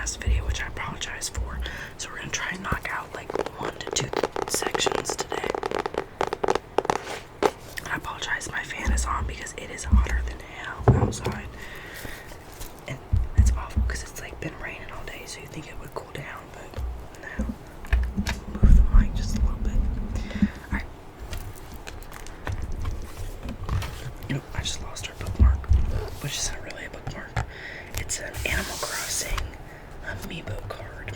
last video, which I apologize for. So we're gonna try and knock out like 1 to 2 sections today. I apologize, my fan is on because it is hotter than hell outside. And it's awful because it's like been raining all day, so you think it would cool down, but no. Move the mic just a little bit. Alright. Nope, I just lost our bookmark, which is not really a bookmark. It's an Animal Crossing amiibo card.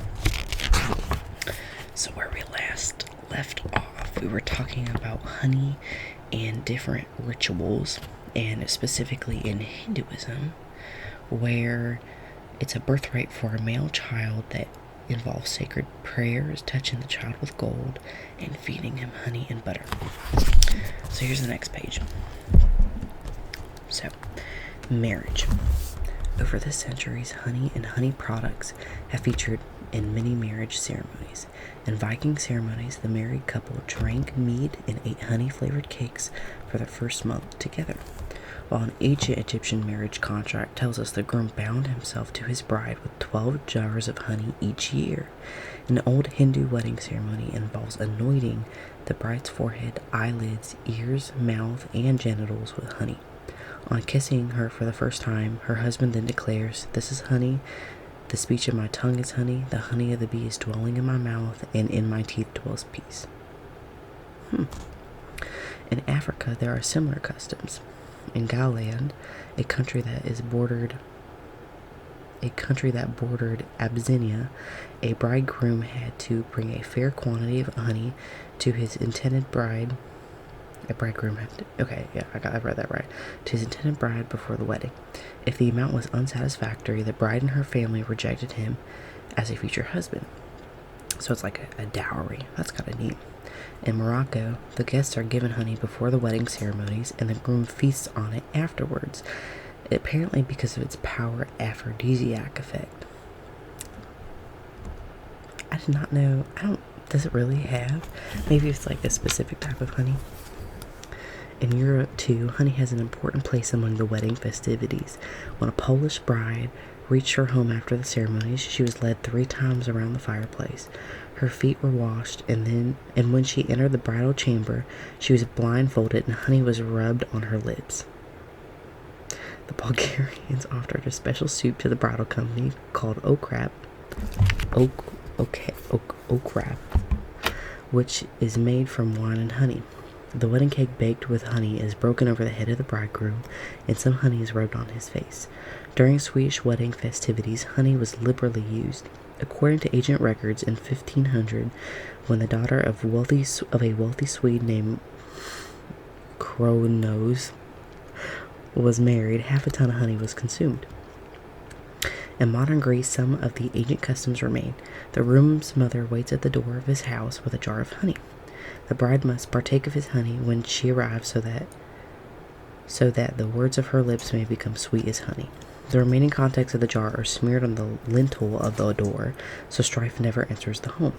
So where we last left off, we were talking about honey and different rituals, and specifically in Hinduism, where it's a birthright for a male child that involves sacred prayers, touching the child with gold, and feeding him honey and butter. So here's the next page. So, marriage. Over the centuries, honey and honey products have featured in many marriage ceremonies. In Viking ceremonies, the married couple drank mead and ate honey-flavored cakes for their first month together, while an ancient Egyptian marriage contract tells us the groom bound himself to his bride with 12 jars of honey each year. An old Hindu wedding ceremony involves anointing the bride's forehead, eyelids, ears, mouth, and genitals with honey. On kissing her for the first time, her husband then declares, "This is honey. The speech of my tongue is honey. The honey of the bee is dwelling in my mouth, and in my teeth dwells peace." In Africa, there are similar customs. In Galand, a country that bordered Abyssinia, a bridegroom had to bring a fair quantity of honey to his intended bride. I read that right. To his intended bride before the wedding. If the amount was unsatisfactory, the bride and her family rejected him as a future husband. So it's like a dowry. That's kind of neat. In Morocco, the guests are given honey before the wedding ceremonies, and the groom feasts on it afterwards, apparently because of its power aphrodisiac effect. I did not know. Does it really have? Maybe it's like a specific type of honey. In Europe, too, honey has an important place among the wedding festivities. When a Polish bride reached her home after the ceremonies, she was led 3 times around the fireplace. Her feet were washed, and when she entered the bridal chamber, she was blindfolded and honey was rubbed on her lips. The Bulgarians offered a special soup to the bridal company called okrap, which is made from wine and honey. The wedding cake baked with honey is broken over the head of the bridegroom, and some honey is rubbed on his face. During Swedish wedding festivities, honey was liberally used. According to ancient records, in 1500, when the daughter of a wealthy Swede named Kronos was married, half a ton of honey was consumed. In modern Greece, some of the ancient customs remain. The groom's mother waits at the door of his house with a jar of honey. The bride must partake of his honey when she arrives so that the words of her lips may become sweet as honey. The remaining contents of the jar are smeared on the lintel of the door, so strife never enters the home.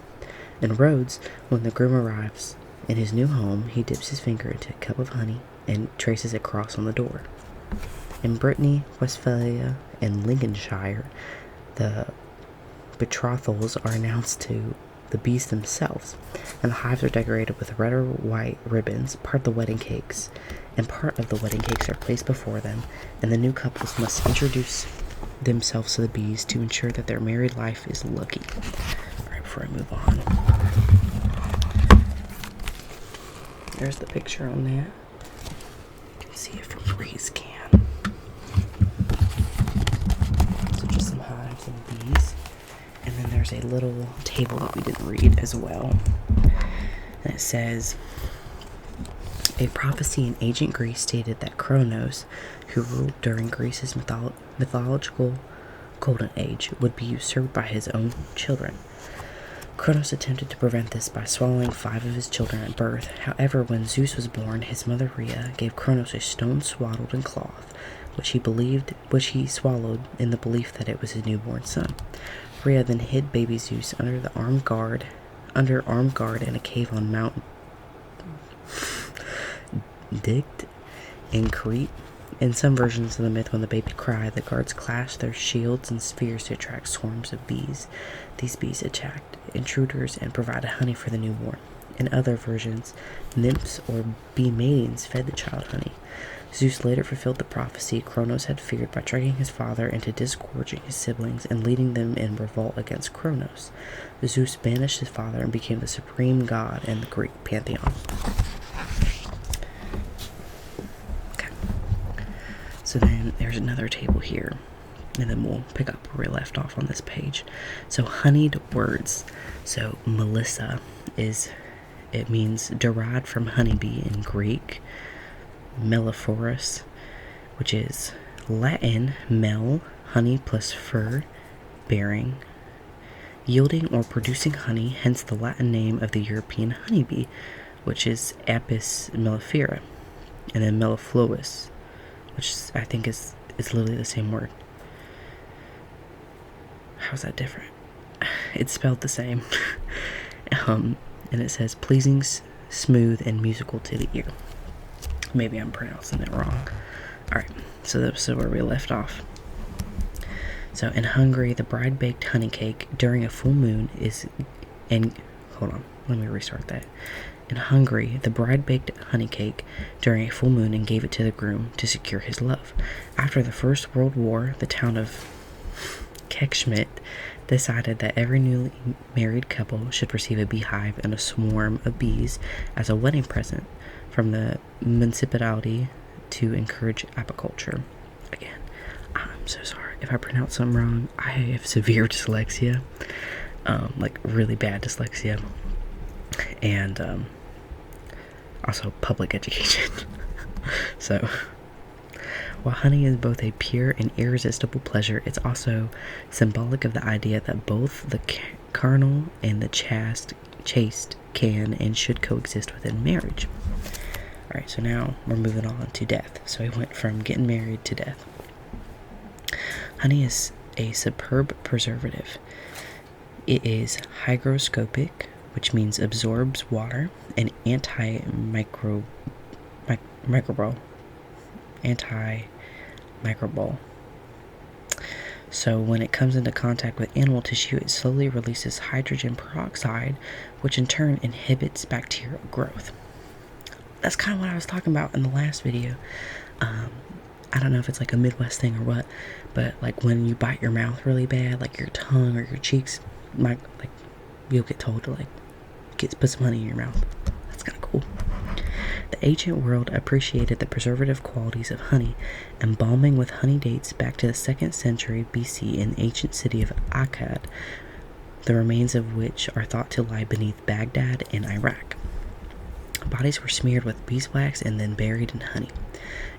In Rhodes, when the groom arrives in his new home, he dips his finger into a cup of honey and traces a cross on the door. In Brittany, Westphalia, and Lincolnshire, the betrothals are announced to the bees themselves, and the hives are decorated with red or white ribbons. Part of the wedding cakes are placed before them, and the new couples must introduce themselves to the bees to ensure that their married life is lucky. Alright, before I move on, there's the picture on that. You can see it from Breeze-Can. So just some hives and bees. And then there's a little table that we didn't read as well. And it says, a prophecy in ancient Greece stated that Kronos, who ruled during Greece's mythological golden age, would be usurped by his own children. Kronos attempted to prevent this by swallowing 5 of his children at birth. However, when Zeus was born, his mother Rhea gave Kronos a stone swaddled in cloth, which he swallowed in the belief that it was his newborn son. Rhea then hid baby Zeus under armed guard in a cave on Mount Dicte in Crete. In some versions of the myth, when the baby cried, the guards clashed their shields and spears to attract swarms of bees. These bees attacked intruders and provided honey for the newborn. In other versions, nymphs or bee maidens fed the child honey. Zeus later fulfilled the prophecy Cronos had feared by tricking his father into disgorging his siblings and leading them in revolt against Cronos. Zeus banished his father and became the supreme god in the Greek pantheon. Okay. So then there's another table here, and then we'll pick up where we left off on this page. So honeyed words. So Melissa it means derived from honeybee in Greek. Melliferous, which is Latin mel, honey plus fur, bearing, yielding or producing honey, hence the Latin name of the European honeybee, which is Apis mellifera, and then mellifluous, which I think is literally the same word. How's that different? It's spelled the same. And it says pleasing, smooth, and musical to the ear. Maybe I'm pronouncing it wrong. Alright, so that's where we left off. So in Hungary, the bride baked honey cake during a full moon hold on, let me restart that. In Hungary, the bride baked honey cake during a full moon and gave it to the groom to secure his love. After the First World War, the town of Keksschmidt decided that every newly married couple should receive a beehive and a swarm of bees as a wedding present from the municipality to encourage apiculture. Again, I'm so sorry if I pronounce something wrong. I have severe dyslexia, like really bad dyslexia, and also public education. So, while honey is both a pure and irresistible pleasure, it's also symbolic of the idea that both the carnal and the chaste can and should coexist within marriage. Alright, so now we're moving on to death. So we went from getting married to death. Honey is a superb preservative. It is hygroscopic, which means absorbs water, and antimicrobial. So when it comes into contact with animal tissue, it slowly releases hydrogen peroxide, which in turn inhibits bacterial growth. That's kind of what I was talking about in the last video. I don't know if it's like a Midwest thing or what, but like when you bite your mouth really bad, like your tongue or your cheeks might, like, you'll get told to like put some honey in your mouth. That's kind of cool. The ancient world appreciated the preservative qualities of honey. Embalming with honey dates back to the 2nd century BC in the ancient city of Akkad, the remains of which are thought to lie beneath Baghdad in Iraq. Bodies were smeared with beeswax and then buried in honey.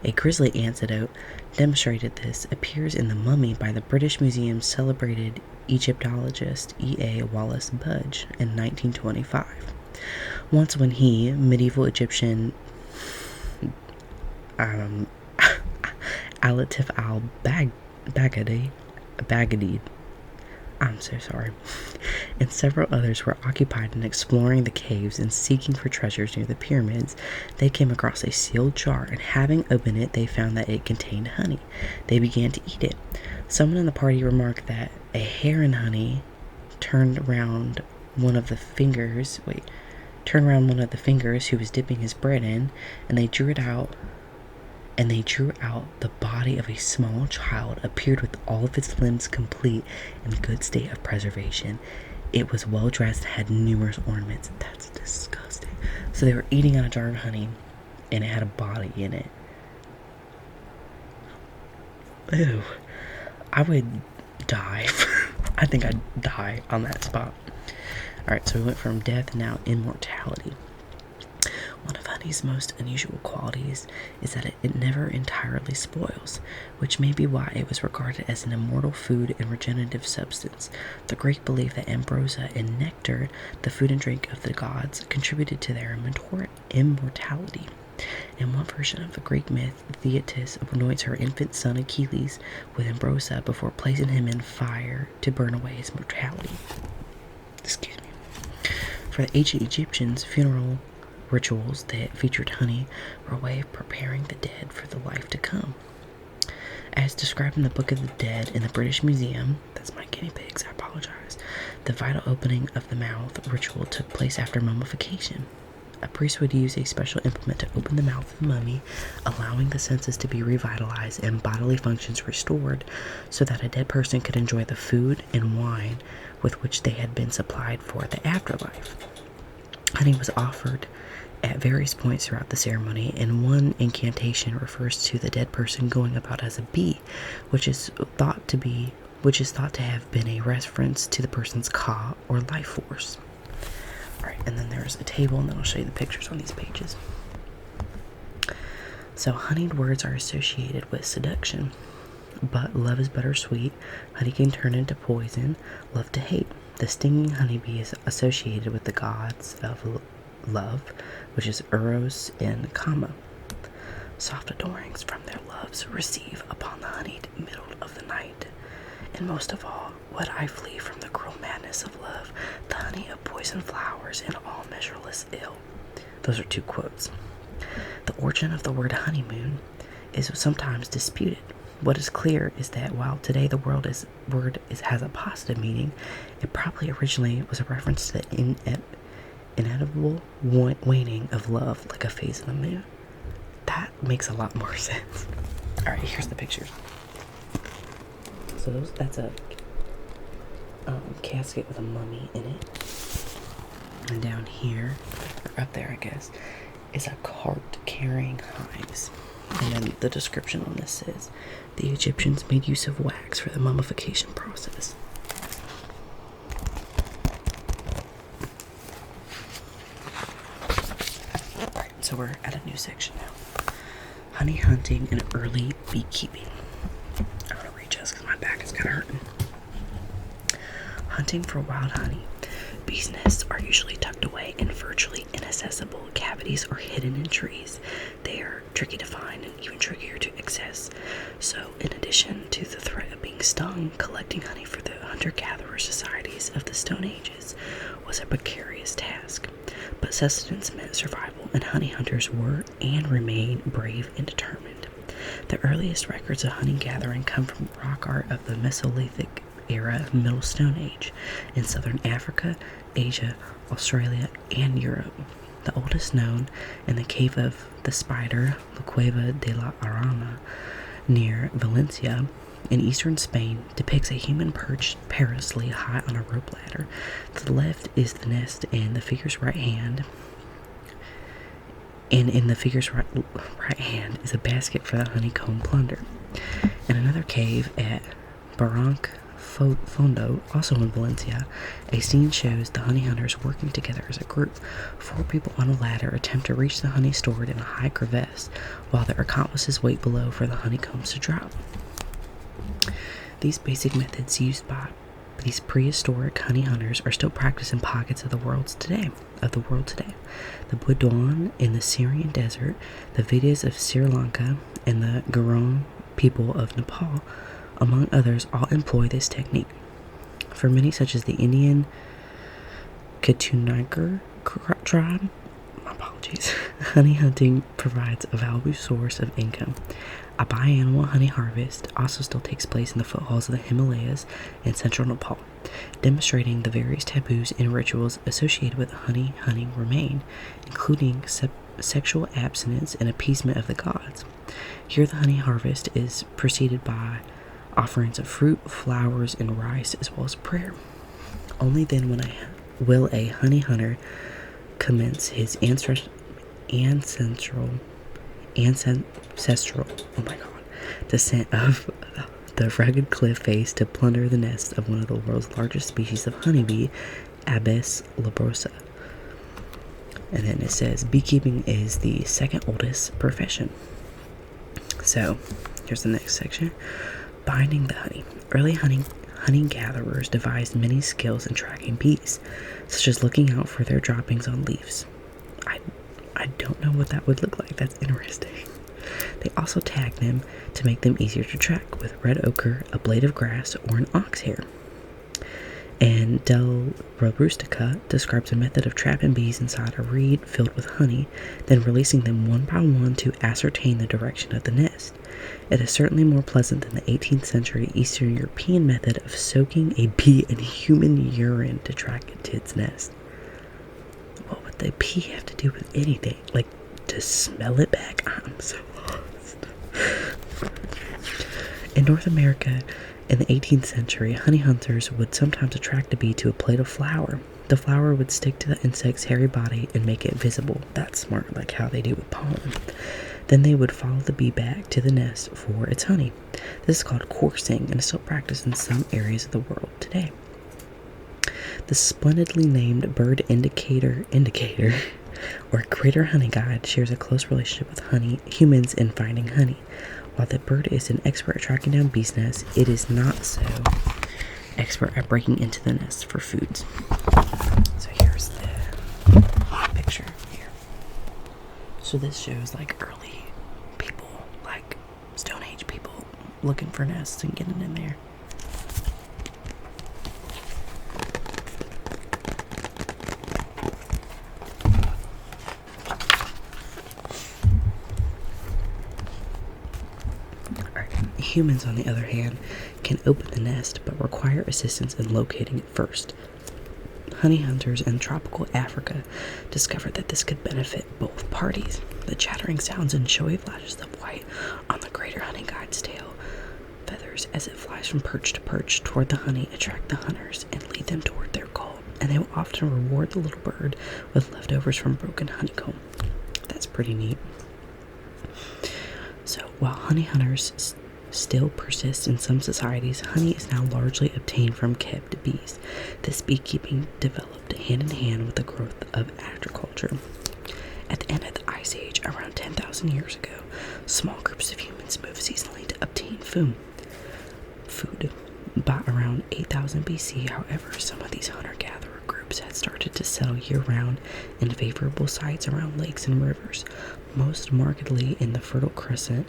A grisly anecdote demonstrated this appears in The Mummy by the British Museum's celebrated Egyptologist E.A. Wallace Budge in 1925. Once when he, medieval Egyptian Alatif al-Baghdadi, I'm so sorry, and several others were occupied in exploring the caves and seeking for treasures near the pyramids, they came across a sealed jar, and having opened it, they found that it contained honey. They began to eat it. Someone in the party remarked that a hair in honey turned around one of the fingers who was dipping his bread in, and they drew out the body of a small child, appeared with all of its limbs complete in good state of preservation. It was well dressed and had numerous ornaments. That's disgusting. So they were eating out a jar of honey, and it had a body in it. Ew. I would die. I think I'd die on that spot. Alright, so we went from death, now immortality. One of honey's most unusual qualities is that it never entirely spoils, which may be why it was regarded as an immortal food and regenerative substance. The Greek believed that ambrosia and nectar, the food and drink of the gods, contributed to their immortality. In one version of the Greek myth, Thetis anoints her infant son Achilles with ambrosia before placing him in fire to burn away his mortality. Excuse me. For the ancient Egyptians, funeral rituals that featured honey were a way of preparing the dead for the life to come. As described in the Book of the Dead in the British Museum, that's my guinea pigs, I apologize, the vital opening of the mouth ritual took place after mummification. A priest would use a special implement to open the mouth of the mummy, allowing the senses to be revitalized and bodily functions restored so that a dead person could enjoy the food and wine with which they had been supplied for the afterlife. Honey was offered at various points throughout the ceremony, and one incantation refers to the dead person going about as a bee, which is thought to have been a reference to the person's ka, or life force. Alright, and then there's a table, and then I'll show you the pictures on these pages. So honeyed words are associated with seduction, but love is bittersweet, honey can turn into poison, love to hate. The stinging honeybee is associated with the gods of love, which is Eros and Kama. Soft adorings from their loves receive upon the honeyed middle of the night. And most of all, would I flee from the cruel madness of love, the honey of poison flowers and all measureless ill. Those are two quotes. The origin of the word honeymoon is sometimes disputed. What is clear is that while today the word has a positive meaning, it probably originally was a reference to the inevitable waning of love, like a phase of the moon. That makes a lot more sense. Alright, here's the pictures. So that's a casket with a mummy in it. And down here, or up there I guess, is a cart carrying hives. And then the description on this says, the Egyptians made use of wax for the mummification process. Alright, so we're at a new section now. Honey hunting and early beekeeping. I'm going to readjust because my back is kind of hurting. Hunting for wild honey. Bees' nests are usually tucked away in virtually inaccessible cavities or hidden in trees. They are tricky to find and even trickier to access. So, in addition to the threat of being stung, collecting honey for the hunter-gatherer societies of the Stone Ages was a precarious task. But sustenance meant survival, and honey hunters were and remain brave and determined. The earliest records of honey gathering come from rock art of the Mesolithic era of Middle Stone Age in southern Africa, Asia, Australia, and Europe. The oldest known in the Cave of the Spider, La Cueva de la Arana, near Valencia, in eastern Spain, depicts a human perched perilously high on a rope ladder. To the left is the nest in the figure's right hand, and in the figure's right hand is a basket for the honeycomb plunder. In another cave at Barranc Fondo, also in Valencia, a scene shows the honey hunters working together as a group. 4 people on a ladder attempt to reach the honey stored in a high crevice, while their accomplices wait below for the honeycombs to drop. These basic methods used by these prehistoric honey hunters are still practiced in pockets of the world today. The Bedouin in the Syrian desert, the Vedas of Sri Lanka, and the Garon people of Nepal, among others, all employ this technique. For many, such as the Indian Ketunagar tribe, honey hunting provides a valuable source of income. A biannual honey harvest also still takes place in the foothills of the Himalayas in central Nepal, demonstrating the various taboos and rituals associated with honey hunting remain, including sexual abstinence and appeasement of the gods. Here the honey harvest is preceded by offerings of fruit, flowers, and rice, as well as prayer. Only then will a honey hunter commence his ancestral descent of the rugged cliff face to plunder the nest of one of the world's largest species of honeybee, Apis labrosa. And then it says, beekeeping is the second oldest profession. So, here's the next section. Binding the honey. Early honey gatherers devised many skills in tracking bees, such as looking out for their droppings on leaves. I don't know what that would look like. That's interesting. They also tagged them to make them easier to track with red ochre, a blade of grass, or an ox hair. And Del Robustica describes a method of trapping bees inside a reed filled with honey, then releasing them one by one to ascertain the direction of the nest. It is certainly more pleasant than the 18th century Eastern European method of soaking a bee in human urine to track it to its nest. What would the bee have to do with anything? Like, to smell it back? I'm so lost. In North America, in the 18th century, honey hunters would sometimes attract a bee to a plate of flour. The flour would stick to the insect's hairy body and make it visible. That's smart, like how they do with pollen. Then they would follow the bee back to the nest for its honey. This is called coursing and is still practiced in some areas of the world today. The splendidly named bird indicator or greater honey guide shares a close relationship with humans in finding honey. While the bird is an expert at tracking down bees' nests, it is not so expert at breaking into the nest for foods. So here's the picture here. So this shows like early people, like Stone Age people, looking for nests and getting in there. Humans, on the other hand, can open the nest but require assistance in locating it first. Honey hunters in tropical Africa discovered that this could benefit both parties. The chattering sounds and showy flashes of white on the greater honey guide's tail feathers as it flies from perch to perch toward the honey attract the hunters and lead them toward their goal, and they will often reward the little bird with leftovers from broken honeycomb. That's pretty neat. So, while honey hunters still persist in some societies, honey is now largely obtained from kept bees. This beekeeping developed hand in hand with the growth of agriculture. At the end of the Ice Age, around 10,000 years ago, small groups of humans moved seasonally to obtain food. By around 8000 BC, however, some of these hunter-gatherer groups had started to settle year-round in favorable sites around lakes and rivers, most markedly in the Fertile Crescent,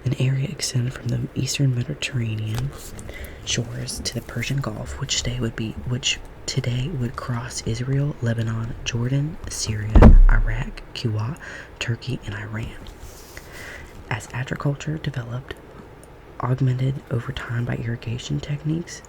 an area extended from the eastern Mediterranean shores to the Persian Gulf, which today would cross Israel, Lebanon, Jordan, Syria, Iraq, Kuwait, Turkey, and Iran. As agriculture developed, augmented over time by irrigation techniques,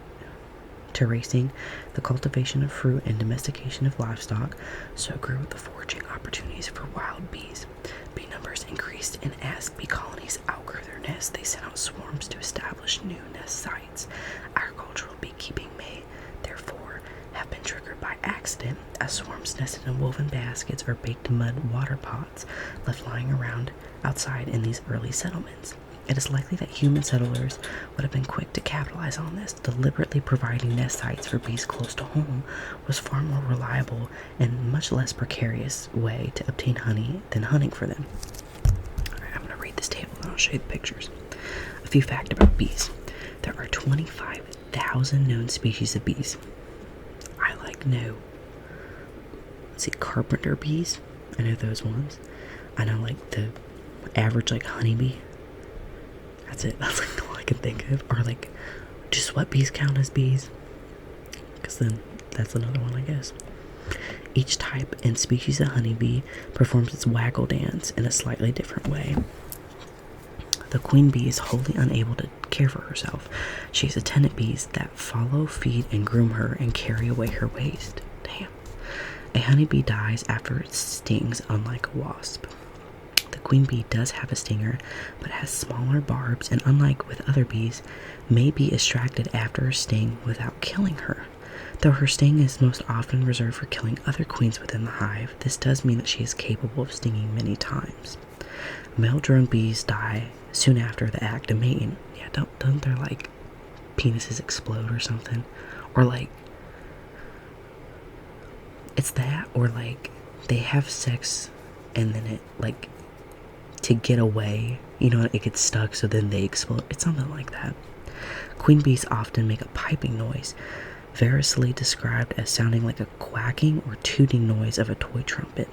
terracing, the cultivation of fruit, and domestication of livestock, so grew the foraging opportunities for wild bees. Bee numbers increased, and as bee colonies outgrew their nests, they sent out swarms to establish new nest sites. Agricultural beekeeping may, therefore, have been triggered by accident, as swarms nested in woven baskets or baked mud water pots left lying around outside in these early settlements. It is likely that human settlers would have been quick to capitalize on this. Deliberately providing nest sites for bees close to home was far more reliable and much less precarious way to obtain honey than hunting for them. Alright, I'm going to read this table and I'll show you the pictures. A few facts about bees. There are 25,000 known species of bees. I know, let's see, carpenter bees. I know those ones. I know the average honeybee. That's it. That's all I can think of. Or just what bees count as bees? Because then that's another one, I guess. Each type and species of honeybee performs its waggle dance in a slightly different way. The queen bee is wholly unable to care for herself. She has attendant bees that follow, feed, and groom her and carry away her waste. Damn. A honeybee dies after it stings, unlike a wasp. The queen bee does have a stinger, but has smaller barbs, and unlike with other bees, may be extracted after her sting without killing her. Though her sting is most often reserved for killing other queens within the hive, this does mean that she is capable of stinging many times. Male drone bees die soon after the act of mating. Yeah, don't their penises explode or something? Or it's that, or they have sex and then it to get away, it gets stuck, so then they explode. It's something like that. Queen bees often make a piping noise, variously described as sounding like a quacking or tooting noise of a toy trumpet.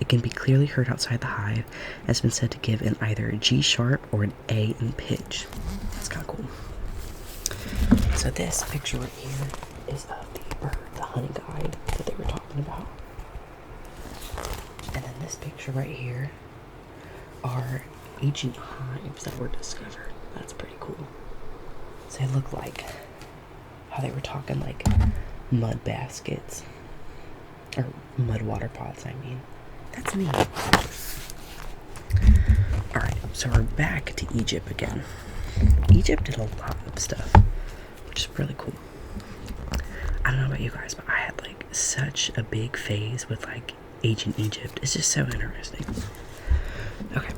It can be clearly heard outside the hive, has been said to give an either a G sharp or an A in pitch. That's kind of cool. So this picture right here is of the the honey guide that they were talking about. And then this picture right here are ancient hives that were discovered. That's pretty cool. So they look like how they were talking, like mud baskets. Or mud water pots, I mean. That's neat. Alright, so we're back to Egypt again. Egypt did a lot of stuff, which is really cool. I don't know about you guys, but I had like such a big phase with like ancient Egypt. It's just so interesting. Okay.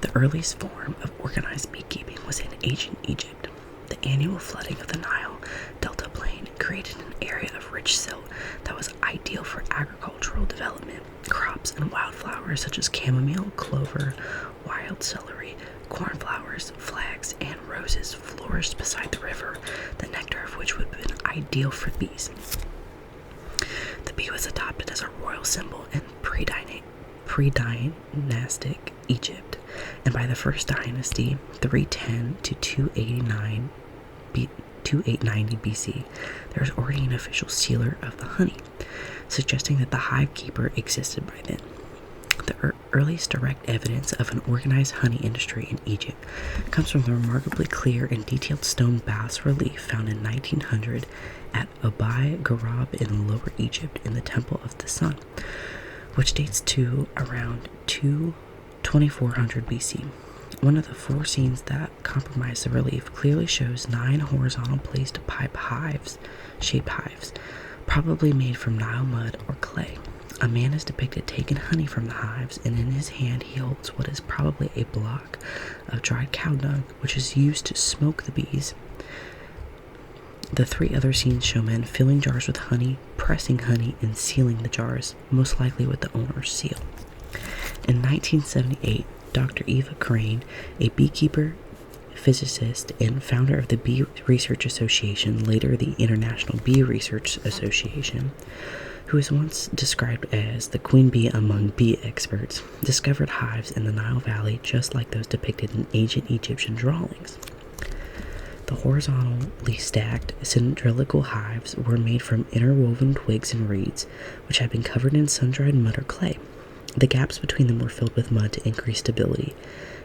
The earliest form of organized beekeeping was in ancient Egypt. The annual flooding of the Nile Delta plain created an area of rich silt that was ideal for agricultural development. Crops and wildflowers such as chamomile, clover, wild celery, cornflowers, flags, and roses flourished beside the river, the nectar of which would have been ideal for bees. The bee was adopted as a royal symbol in pre-dynastic Egypt, and by the first dynasty, 310 to 2890 BC, there was already an official sealer of the honey, suggesting that the hive keeper existed by then. The earliest direct evidence of an organized honey industry in Egypt comes from the remarkably clear and detailed stone bas-relief found in 1900 at Abai Garab in Lower Egypt in the Temple of the Sun, which dates to around 2400 BC. One of the four scenes that comprise the relief clearly shows 9 horizontal placed pipe shaped hives, probably made from Nile mud or clay. A man is depicted taking honey from the hives, and in his hand he holds what is probably a block of dried cow dung, which is used to smoke the bees. The 3 other scenes show men filling jars with honey, pressing honey, and sealing the jars, most likely with the owner's seal. In 1978, Dr. Eva Crane, a beekeeper, physicist, and founder of the Bee Research Association, later the International Bee Research Association, who was once described as the queen bee among bee experts, discovered hives in the Nile Valley just like those depicted in ancient Egyptian drawings. The horizontally stacked cylindrical hives were made from interwoven twigs and reeds, which had been covered in sun-dried mud or clay. The gaps between them were filled with mud to increase stability.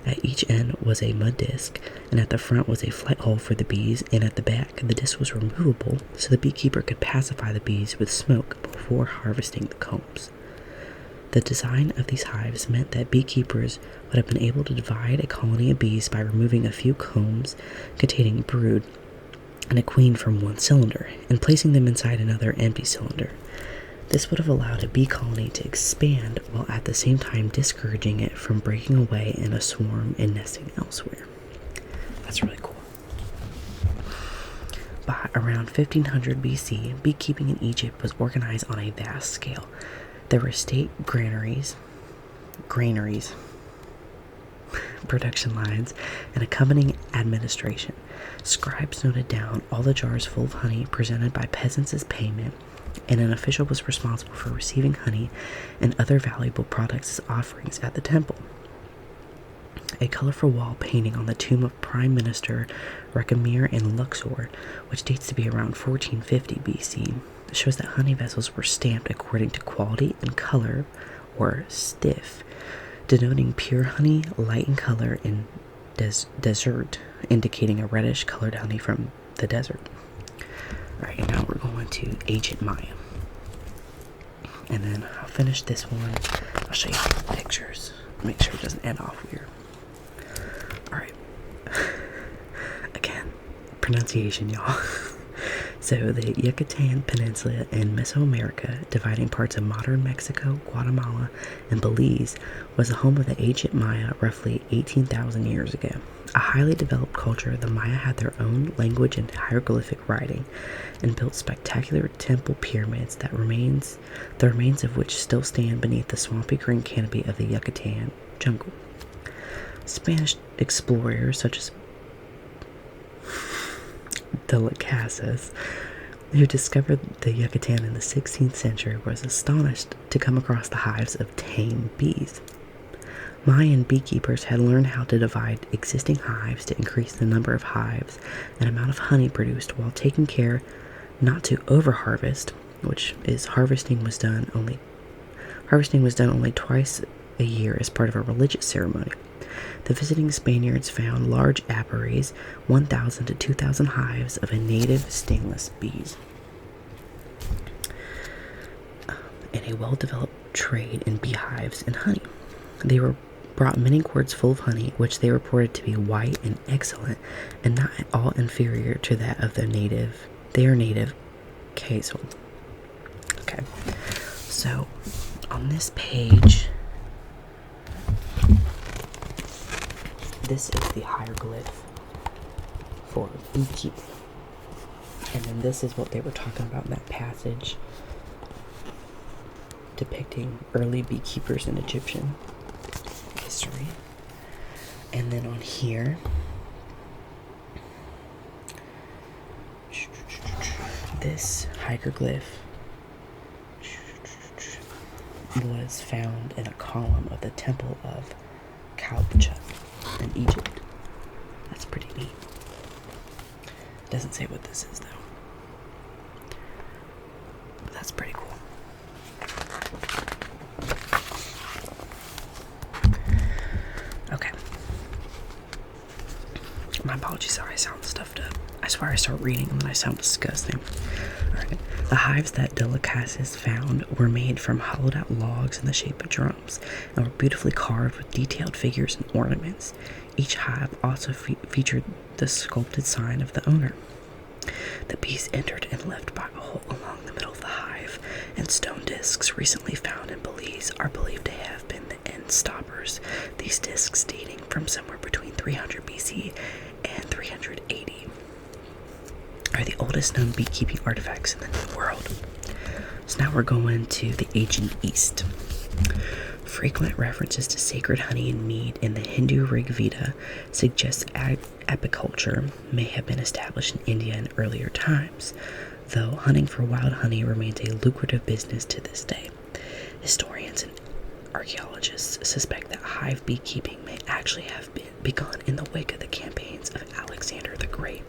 At each end was a mud disc, and at the front was a flight hole for the bees, and at the back the disc was removable so the beekeeper could pacify the bees with smoke before harvesting the combs. The design of these hives meant that beekeepers would have been able to divide a colony of bees by removing a few combs containing brood and a queen from one cylinder, and placing them inside another empty cylinder. This would have allowed a bee colony to expand while at the same time discouraging it from breaking away in a swarm and nesting elsewhere. That's really cool. By around 1500 BC, beekeeping in Egypt was organized on a vast scale. There were state granaries, production lines, and accompanying administration. Scribes noted down all the jars full of honey presented by peasants as payment, and an official was responsible for receiving honey and other valuable products as offerings at the temple. A colorful wall painting on the tomb of Prime Minister Recamir in Luxor, which dates to be around 1450 BC, shows that honey vessels were stamped according to quality and color, or stiff, denoting pure honey, light in color, and desert, indicating a reddish colored honey from the desert. Alright, and now we're going to ancient Maya. And then I'll finish this one. I'll show you some pictures. Make sure it doesn't end off weird. Alright. Again, pronunciation, y'all. So the Yucatan Peninsula in Mesoamerica, dividing parts of modern Mexico, Guatemala, and Belize, was the home of the ancient Maya roughly 18,000 years ago. A highly developed culture, the Maya had their own language and hieroglyphic writing, and built spectacular temple pyramids the remains of which still stand beneath the swampy green canopy of the Yucatan jungle. Spanish explorers such as de las Casas, who discovered the Yucatan in the 16th century, was astonished to come across the hives of tame bees. Mayan beekeepers had learned how to divide existing hives to increase the number of hives and amount of honey produced while taking care not to overharvest which is harvesting was done only twice a year as part of a religious ceremony. The visiting Spaniards found large apiaries, 1,000 to 2,000 hives of a native stingless bees, and a well-developed trade in beehives and honey. They were brought many quarts full of honey, which they reported to be white and excellent, and not at all inferior to that of their native castle. Okay, so on this page, this is the hieroglyph for beekeeping. And then this is what they were talking about in that passage, depicting early beekeepers in Egyptian history. And then on here, this hieroglyph was found in a column of the Temple of Kalpcha in Egypt. That's pretty neat. Doesn't say what this is though. But that's pretty cool. Okay. My apologies, sorry I sound stuffed up. I swear I start reading and then I sound disgusting. Alright. The hives that Delicasis found were made from hollowed out logs in the shape of drums and were beautifully carved with detailed figures and ornaments. Each hive also featured the sculpted sign of the owner. The bees entered and left by a hole along the middle of the hive, and stone discs recently found in Belize are believed to have been the end stoppers, these discs dating from somewhere between 300 BC and 380. Are the oldest known beekeeping artifacts in the New World. So now we're going to the ancient East. Frequent references to sacred honey and mead in the Hindu Rig Veda suggest apiculture may have been established in India in earlier times, though hunting for wild honey remains a lucrative business to this day. Historians and archaeologists suspect that hive beekeeping may actually have begun in the wake of the campaigns of Alexander the Great.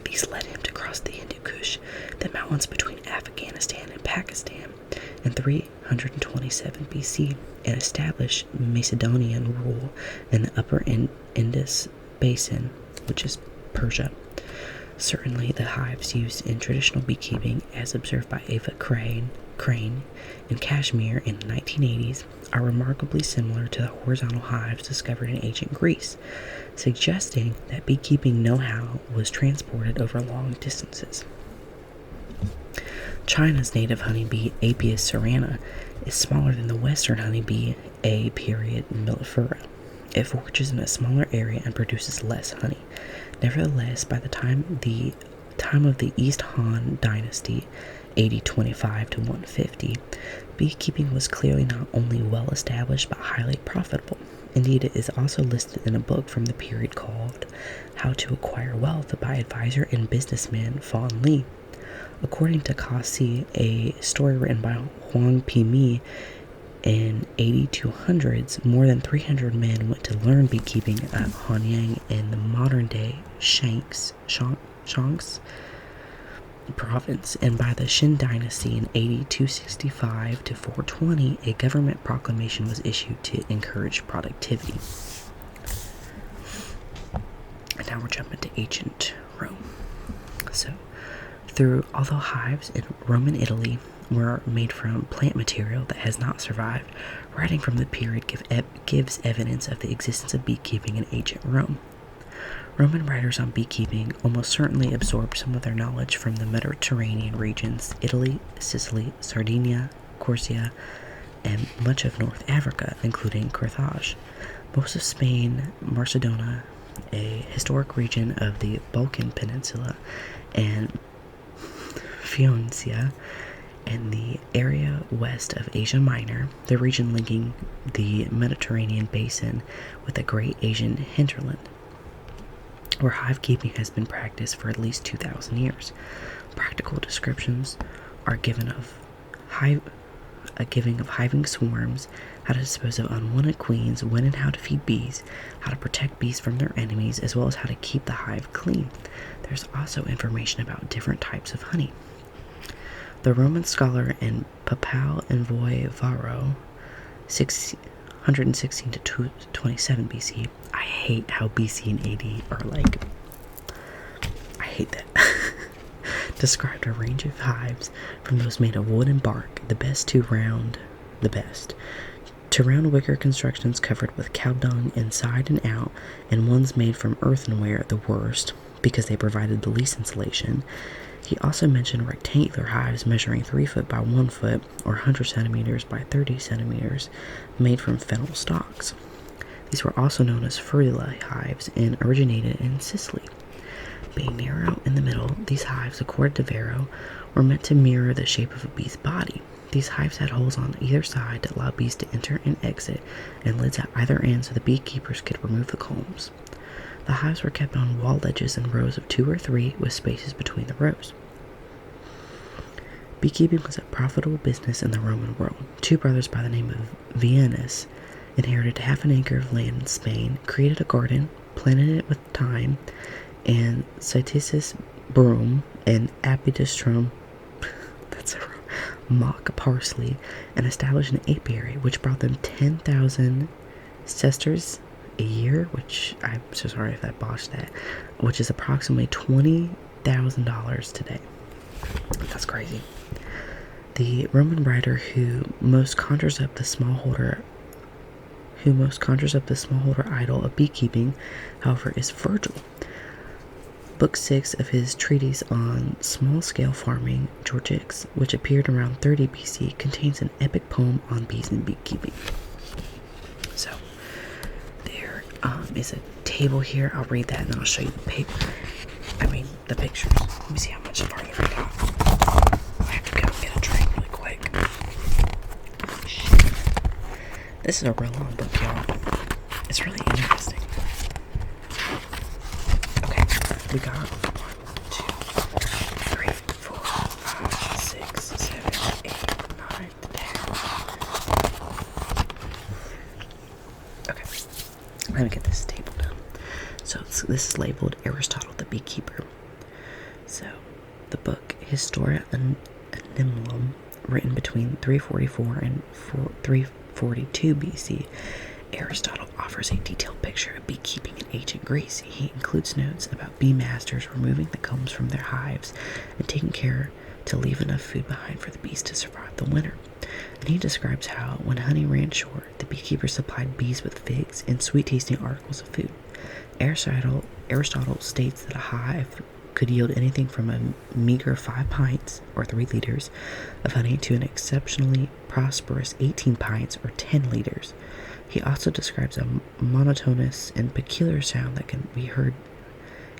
These led him to cross the Hindu Kush, the mountains between Afghanistan and Pakistan, in 327 BC, and establish Macedonian rule in the upper Indus basin, which is Persia. Certainly, the hives used in traditional beekeeping, as observed by Ava Crane in Kashmir in the 1980s, are remarkably similar to the horizontal hives discovered in ancient Greece, suggesting that beekeeping know-how was transported over long distances. China's native honeybee, Apis cerana, is smaller than the western honeybee, A. mellifera. It forages in a smaller area and produces less honey. Nevertheless, by the time of the East Han dynasty, AD 25 to 150, beekeeping was clearly not only well established but highly profitable. Indeed, it is also listed in a book from the period called How to Acquire Wealth by advisor and businessman Fawn Li. According to Kasi, a story written by Huang Pimi in 8200s, more than 300 men went to learn beekeeping at Hanyang in the modern-day Shanks province, and by the Qin dynasty in AD 265 to 420, a government proclamation was issued to encourage productivity. And now we're jumping to ancient Rome. So, although hives in Roman Italy were made from plant material that has not survived, writing from the period gives evidence of the existence of beekeeping in ancient Rome. Roman writers on beekeeping almost certainly absorbed some of their knowledge from the Mediterranean regions, Italy, Sicily, Sardinia, Corsica, and much of North Africa, including Carthage. Most of Spain, Macedonia, a historic region of the Balkan Peninsula, and Phoenicia, and the area west of Asia Minor, the region linking the Mediterranean basin with the Great Asian hinterland, where hive keeping has been practiced for at least 2,000 years. Practical descriptions are given of hiving swarms, how to dispose of unwanted queens, when and how to feed bees, how to protect bees from their enemies, as well as how to keep the hive clean. There's also information about different types of honey. The Roman scholar and papal envoy Varro, 116 to 27 BC. I hate how BC and AD are like. I hate that. Described a range of hives, from those made of wood and bark, the best, to round wicker constructions covered with cow dung inside and out, and ones made from earthenware, the worst, because they provided the least insulation. He also mentioned rectangular hives measuring 3 foot by 1 foot, or 100 centimeters by 30 centimeters, made from fennel stalks. These were also known as feruli hives and originated in Sicily. Being narrow in the middle, these hives, according to Varro, were meant to mirror the shape of a bee's body. These hives had holes on either side to allow bees to enter and exit, and lids at either end so the beekeepers could remove the combs. The hives were kept on wall ledges in rows of 2 or 3, with spaces between the rows. Beekeeping was a profitable business in the Roman world. 2 brothers by the name of Vianus inherited half an acre of land in Spain, created a garden, planted it with thyme and cytisus broom and apidistrum, that's a mock parsley, and established an apiary, which brought them 10,000 sesterces a year, which I'm so sorry if I botched that, which is approximately $20,000 today. That's crazy. The Roman writer who most conjures up the smallholder idol of beekeeping, however, is Virgil. Book 6 of his treatise on small-scale farming, Georgics, which appeared around 30 BC, contains an epic poem on bees and beekeeping. So, there is a table here. I'll read that and then I'll show you the pictures. Let me see how much farther I got. I have to go get a drink really quick. This is a real long book, y'all. It's really interesting. Okay, we got 1, 2, 3, 4, 5, 6, 7, 8, 9, 10. Okay, I'm gonna get this table done. So this is labeled Aristotle the Beekeeper. So the book Historia Animalum, written between 344 and 342 BC, Aristotle offers a detailed picture of beekeeping in ancient Greece. He includes notes about bee masters removing the combs from their hives and taking care to leave enough food behind for the bees to survive the winter. And he describes how, when honey ran short, the beekeepers supplied bees with figs and sweet-tasting articles of food. Aristotle states that a hive could yield anything from a meager 5 pints, or 3 liters, of honey to an exceptionally prosperous 18 pints, or 10 liters. He also describes a monotonous and peculiar sound that can be heard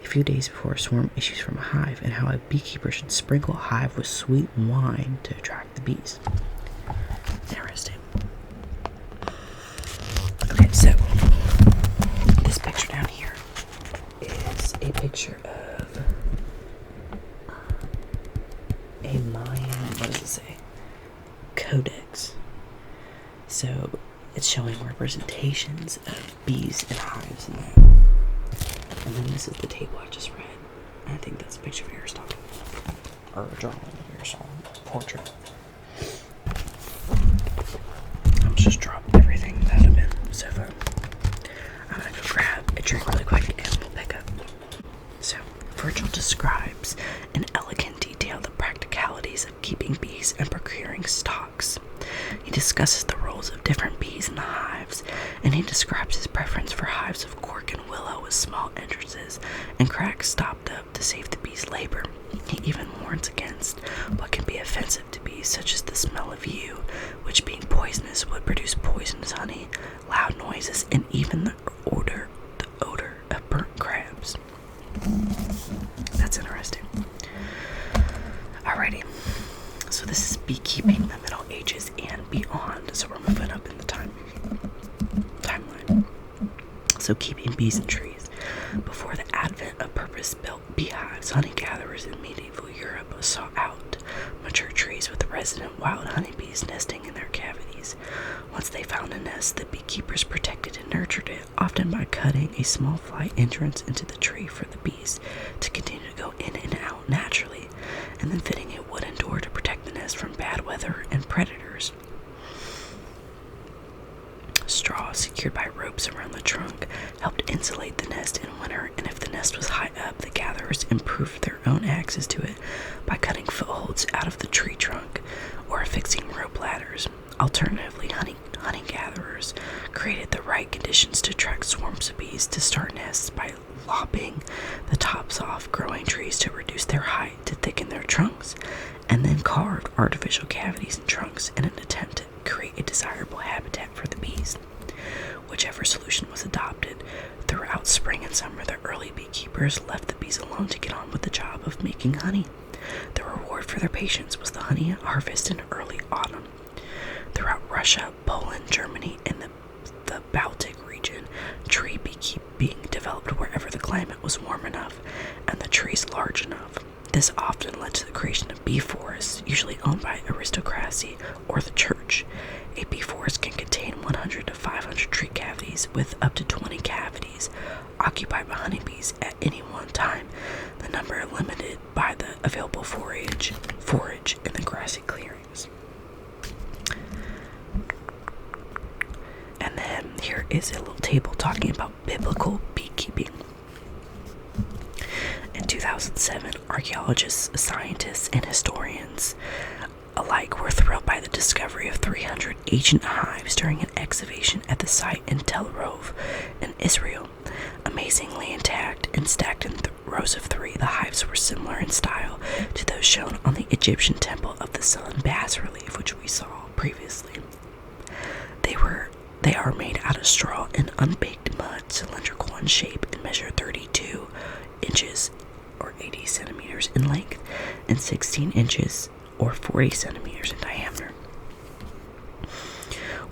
a few days before a swarm issues from a hive, and how a beekeeper should sprinkle a hive with sweet wine to attract the bees. Interesting. Okay, so this picture down here is a picture of a Mayan, what does it say? Codex. So it's showing representations of bees and hives in there. And then this is the table I just read. And I think that's a picture of Aristotle. Or a drawing of Aristotle. Portrait. I'm just dropping everything that I've been so far. I'm gonna go grab a drink really quick and we'll pick up. So, Virgil describes in elegant detail the practicalities of keeping bees and procuring stocks. He discusses the roles of different bees in the hives, and he describes his preference for hives of cork and willow with small entrances and cracks stopped up to save the bees' labor. He even warns against what can be offensive to bees, such as the smell of yew, which being poisonous would produce poisonous honey, loud noises, and even the odor of burnt crabs. That's interesting. Alrighty. So this is beekeeping in the Middle Ages and beyond. So we're moving up in the timeline. So keeping bees in trees. Before the advent of purpose-built beehives, hunter-gatherers in medieval Europe sought out mature trees with resident wild honeybees nesting in their cavities. Once they found a nest, the beekeepers protected and nurtured it, often by cutting a small flight entrance into the tree for the bees to continue to go in and out naturally, and then fitting a wooden door to protect the nest from bad weather and predators. Straw secured by ropes around the trunk helped insulate the nest in winter, and if the nest was high up, the gatherers improved their own access to it by cutting footholds out of the tree trunk or affixing rope ladders. Alternatively, hunting-gatherers created the right conditions to attract swarms of bees to start nests by lopping the tops off growing trees to reduce their height to thicken their trunks, and then carved artificial cavities in trunks in an attempt to create a desirable habitat for the bees. Whichever solution was adopted, throughout spring and summer, the early beekeepers left the bees alone to get on with the job of making honey. The reward for their patience was the honey harvest in early autumn. Throughout Russia, Poland, Germany, and the Baltic region, tree beekeeping developed wherever the climate was warm enough and the trees large enough. This often led to the creation of bee forests, usually owned by aristocracy or the church. A bee forest can contain 100 to 500 tree cavities, with up to 20 cavities occupied by honeybees at any one time, the number limited by the available forage in the grassy clearings. And then here is a little table talking about biblical beekeeping. In 2007, archaeologists, scientists, and historians alike were thrilled by the discovery of 300 ancient hives during an excavation at the site in Tel Rov in Israel. Amazingly intact and stacked in rows of 3, the hives were similar in style to those shown on the Egyptian Temple of the Sun bas-relief, which we saw previously. They are made out of straw and unbaked mud, cylindrical in shape, and measure 32 inches or 80 centimeters in length and 16 inches or 40 centimeters in diameter.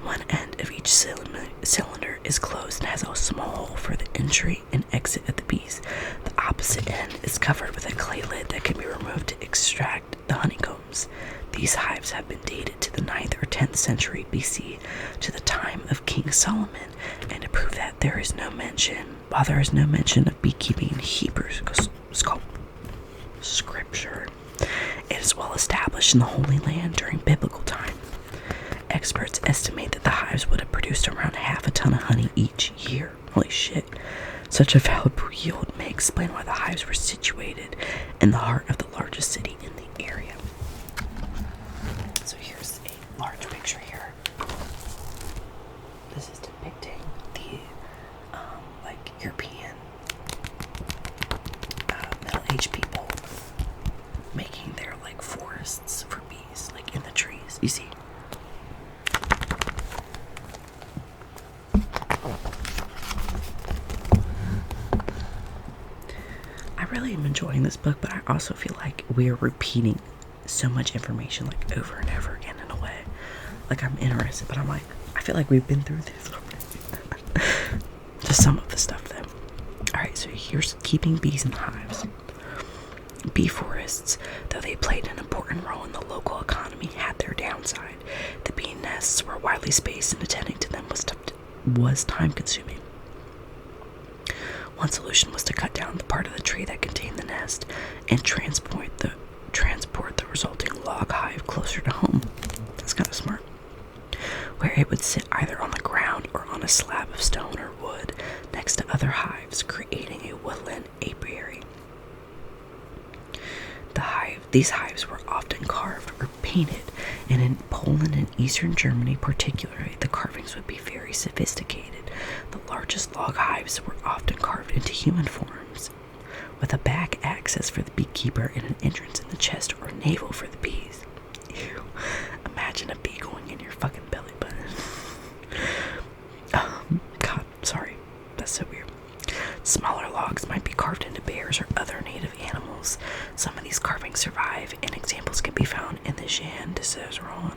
One end of each cylinder is closed and has a small hole for the entry and exit of the bees. The opposite end is covered with a clay lid that can be removed to extract the honeycombs. These hives have been dated to the 9th or 10th century BC, to the time of King Solomon, and to prove that there is no mention of beekeeping in Hebrews scripture, it is well established in the Holy Land during biblical time. Experts estimate that the hives would have produced around half a ton of honey each year. Holy shit. Such a valuable yield may explain why the hives were situated in the heart of the largest city in the area. So here's a large picture here. This is depicting the European middle-aged people making their forests for bees, in the trees. You see? I really am enjoying this book, but I also feel like we are repeating so much information over and over again in a way. I'm interested, but I feel like we've been through this already. Just some of the stuff though. Alright, so here's keeping bees in hives. Bee forests, though they played an important role in the local economy, had their downside. The bee nests were widely spaced, and attending to them was time-consuming. One solution was to cut down the part of the tree that contained the nest and transport the resulting log hive closer to home. That's kind of smart. Where it would sit either on the ground or on a slab of stone or wood next to other hives, creating a woodland apiary. These hives were often carved or painted, and in Poland and eastern Germany particularly, the carvings would be very sophisticated. The largest log hives were often carved into human forms, with a back access for the beekeeper and an entrance in the chest or navel for the bees. Ew. Imagine a bee going in your fucking belly button. God, sorry. That's so weird. Smaller logs might be carved into bears or other native animals. Some of these carvings survive, and examples can be found in the Jan de Szaharan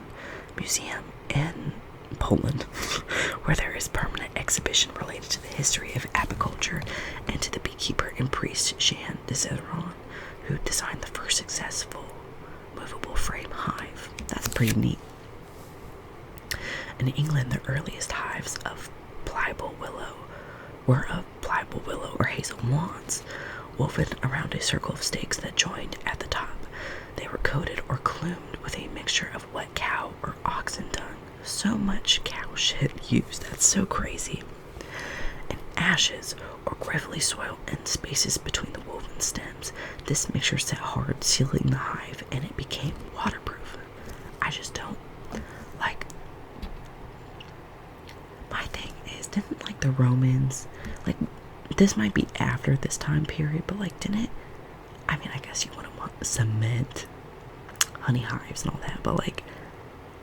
Museum in Poland, where there is permanent exhibition related to the history of apiculture and to the beekeeper and priest Jan de Szaharan, who designed the first successful movable frame hive. That's pretty neat. In England, the earliest hives of pliable willow or hazel wands, woven around a circle of stakes that joined at the top. They were coated or clumed with a mixture of wet cow or oxen dung. So much cow shit used. That's so crazy. And ashes or gravelly soil in spaces between the woven stems. This mixture set hard, sealing the hive, and it became waterproof. I just don't like. My thing is, didn't like the Romans, like, this might be after this time period, but like, didn't it? I mean, I guess you wouldn't want cement, honey hives, and all that, but like,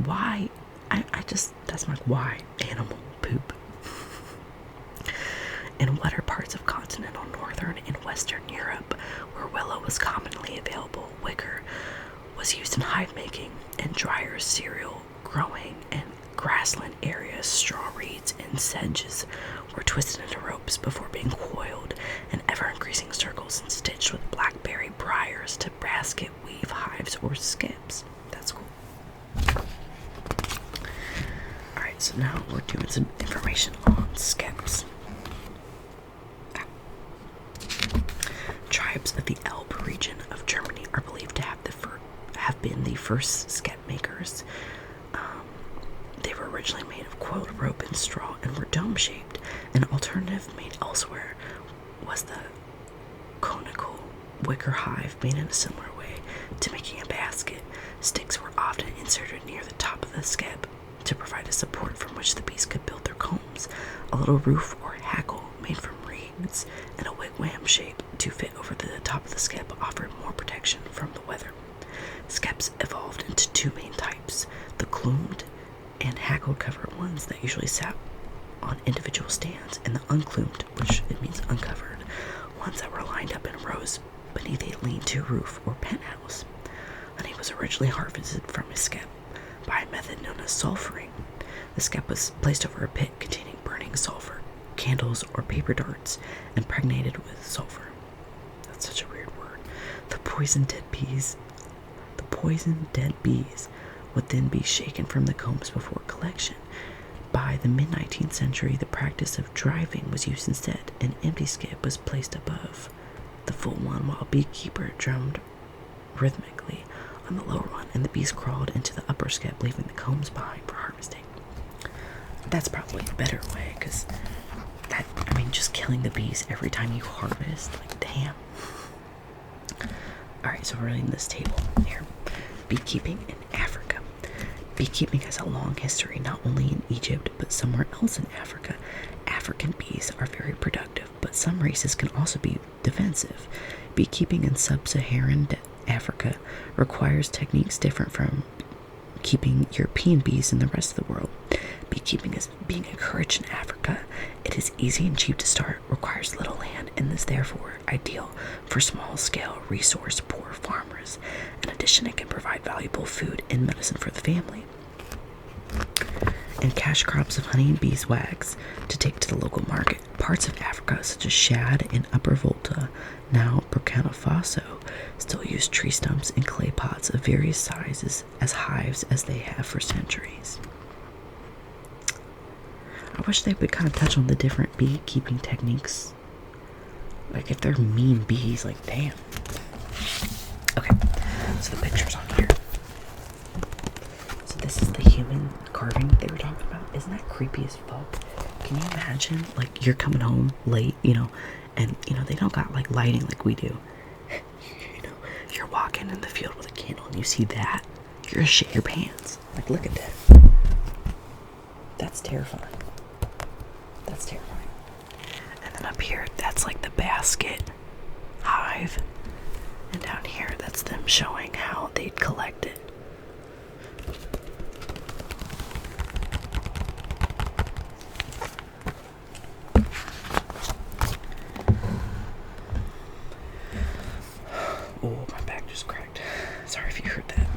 why? I just, that's like, why animal poop? In wetter parts of continental northern and western Europe, where willow was commonly available, wicker was used in hive making. In drier cereal growing and grassland areas, straw reeds and sedges were twisted into ropes before being coiled in ever-increasing circles and stitched with blackberry briars to basket weave hives or skips. That's cool. Alright, so now we're doing some information on skips. Tribes of the Elbe region of Germany are believed to have been the first skep makers. They were originally made of coiled rope and straw and were dome-shaped. An alternative made elsewhere was the conical wicker hive, made in a similar way to making a basket. Sticks were often inserted near the top of the skep to provide a support from which the bees could build their combs. A little roof or hackle made from reeds and a wigwam shape to fit over the top of the skep offered more protection from the weather. Skeps evolved into two main types: the clumed and hackled covered ones that usually sat on individual stands, and the unclumed, which it means uncovered, ones that were lined up in rows beneath a lean-to roof or penthouse. Honey was originally harvested from a skep by a method known as sulfuring. The skep was placed over a pit containing burning sulfur, candles, or paper darts, impregnated with sulfur. That's such a weird word. The poisoned dead bees would then be shaken from the combs before collection. By the mid-19th century, the practice of driving was used instead. An empty skep was placed above the full one, while a beekeeper drummed rhythmically on the lower one, and the bees crawled into the upper skep, leaving the combs behind for harvesting. That's probably a better way, because that, I mean, just killing the bees every time you harvest, like, damn. Alright, so we're reading this table here. Beekeeping in Africa. Beekeeping has a long history, not only in Egypt, but somewhere else in Africa. African bees are very productive, but some races can also be defensive. Beekeeping in Sub-Saharan Africa requires techniques different from keeping European bees in the rest of the world. Beekeeping is being encouraged in Africa. It is easy and cheap to start, requires little land, and is therefore ideal for small-scale, resource-poor farmers. In addition, it can provide valuable food and medicine for the family. And cash crops of honey and beeswax to take to the local market. Parts of Africa, such as Chad and Upper Volta, now Burkina Faso, still use tree stumps and clay pots of various sizes as hives, as they have for centuries. I wish they would kind of touch on the different beekeeping techniques. Like, if they're mean bees, like, damn. Okay, so the picture's on here. So this is the human carving they were talking about. Isn't that creepy as fuck? Can you imagine, like, you're coming home late, and, they don't got, like, lighting like we do. You're walking in the field with a candle and you see that. You're gonna shit your pants. Like, look at that. That's terrifying. That's terrifying. And then up here, that's like the basket hive. And down here, that's them showing how they'd collect it. Oh, my back just cracked. Sorry if you heard that.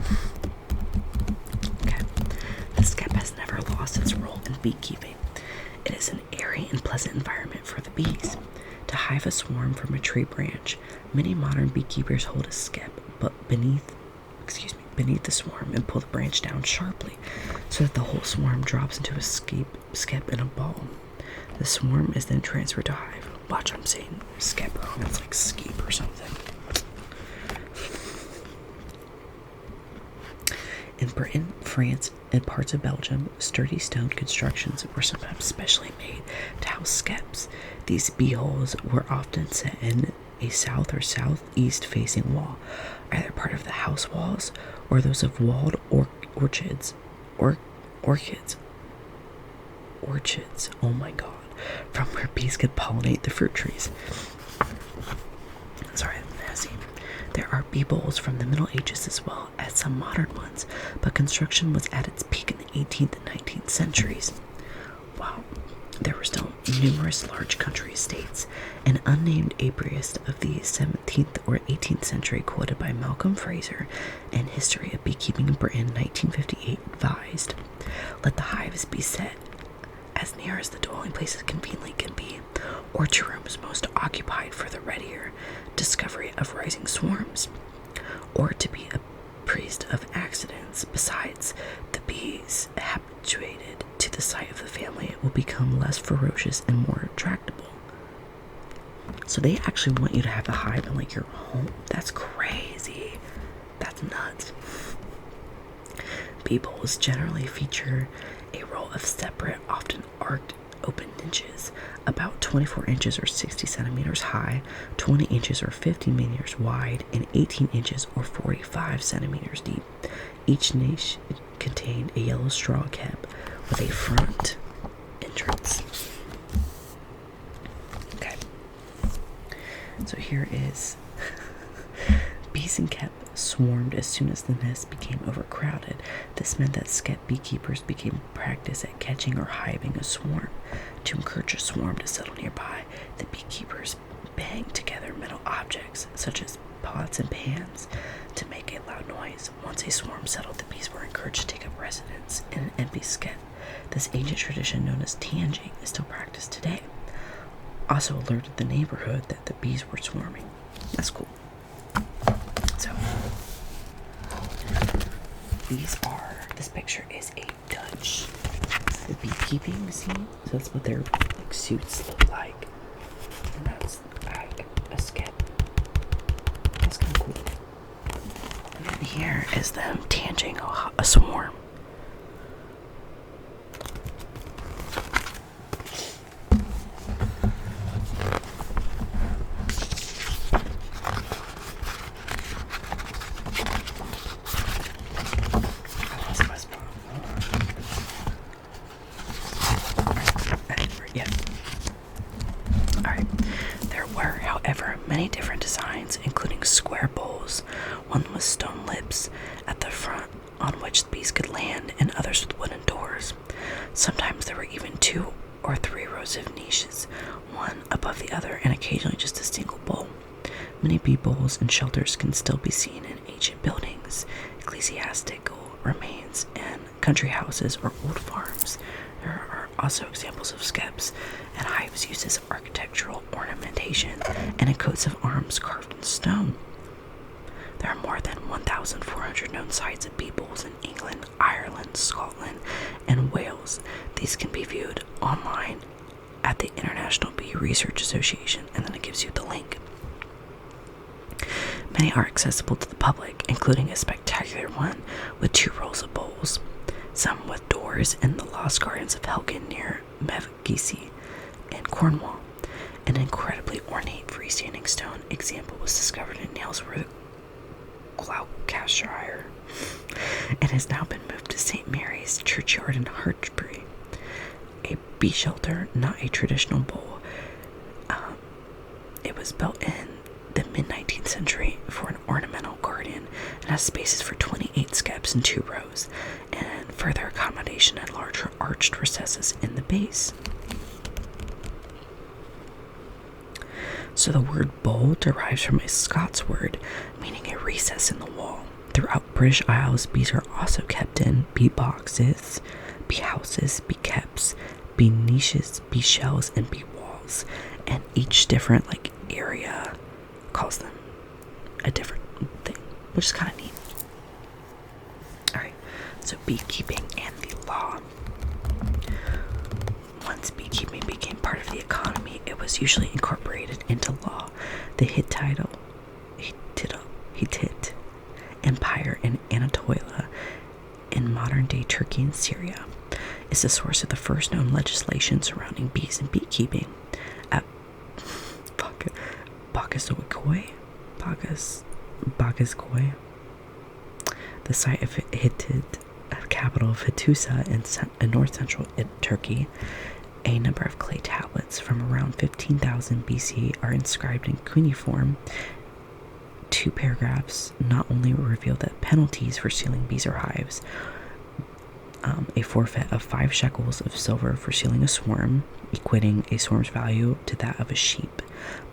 Okay. The skep has never lost its role in beekeeping. It is an airy and pleasant environment for the bees. To hive a swarm from a tree branch, many modern beekeepers hold a skep beneath the swarm and pull the branch down sharply so that the whole swarm drops into a skep in a ball. The swarm is then transferred to hive. Watch, I'm saying skep wrong. It's like skeep or something. In Britain, France, and parts of Belgium, sturdy stone constructions were sometimes specially made to house skeps. These beeholes were often set in a south or southeast facing wall, either part of the house walls or those of walled orchids. Orchids, oh my god, from where bees could pollinate the fruit trees. Sorry, I'm messy. There are bee bowls from the Middle Ages as well as some modern ones, but construction was at its peak in the 18th and 19th centuries. Wow. There were still numerous large country estates. An unnamed apiarist of the 17th or 18th century, quoted by Malcolm Fraser in History of Beekeeping in Britain, 1958, advised, "Let the hives be set as near as the dwelling places conveniently can be, or to rooms most occupied for the readier discovery of rising swarms, or to be apprised of accidents. Besides, the bees habituated to the sight of the family will become less ferocious and more tractable." So they actually want you to have a hive in like your home. That's crazy. That's nuts. Bee bowls generally feature a row of separate, often arced, open niches, about 24 inches or 60 centimeters high, 20 inches or 50 meters wide, and 18 inches or 45 centimeters deep. Each niche contained a yellow straw cap with a front entrance. Okay. So here is bees and kept swarmed as soon as the nest became overcrowded. This meant that skep beekeepers became practiced at catching or hiving a swarm. To encourage a swarm to settle nearby, the beekeepers banged together metal objects, such as pots and pans, to make a loud noise. Once a swarm settled, the bees were encouraged to take up residence in an empty skep. This ancient tradition, known as tanging, is still practiced today. Also alerted the neighborhood that the bees were swarming. That's cool. So, this picture is a Dutch the beekeeping scene. So that's what their like suits look like. And that's like a skep. That's kind of cool. And then here is them tanging a swarm. Many different designs, including square bowls, one with stone lips at the front on which the bees could land, and others with wooden doors. Sometimes there were even 2 or 3 rows of niches, one above the other, and occasionally just a single bowl. Many bee bowls and shelters can still be seen in ancient buildings, ecclesiastical remains, and country houses or old farms. There are also examples of skeps and hives used as architectural ornamentation and in coats of arms carved in stone. There are more than 1,400 known sites of bee bowls in England, Ireland, Scotland, and Wales. These can be viewed online at the International Bee Research Association, and then it gives you the link. Many are accessible to the public, including a spectacular one with 2 rows of bowls, some with doors in the Lost Gardens of Helgen near Mevagissey in Cornwall. An incredibly ornate freestanding stone example was discovered in Nailsworth, Gloucestershire, and has now been moved to St. Mary's Churchyard in Hartbury. A bee shelter, not a traditional bowl. It was built in the mid-19th century for an ornamental garden and has spaces for 28 skeps in 2 rows, and further accommodation and larger arched recesses in the base. So the word bowl derives from a Scots word meaning a recess in the wall. Throughout British Isles, bees are also kept in bee boxes, bee houses, bee keps, bee niches, bee shells, and bee walls, and each different area calls them a different thing, which is kind of neat. Alright, so beekeeping and the law. Once beekeeping became part of the economy, it was usually incorporated into law. The Hittite Empire in Anatolia in modern-day Turkey and Syria, is the source of the first known legislation surrounding bees and beekeeping. At Bakaskoy, the site of Hittite capital of Hattusa in north-central Turkey, a number of clay tablets from around 15,000 BC are inscribed in cuneiform. 2 paragraphs not only reveal the penalties for stealing bees or hives, a forfeit of 5 shekels of silver for stealing a swarm, equating a swarm's value to that of a sheep,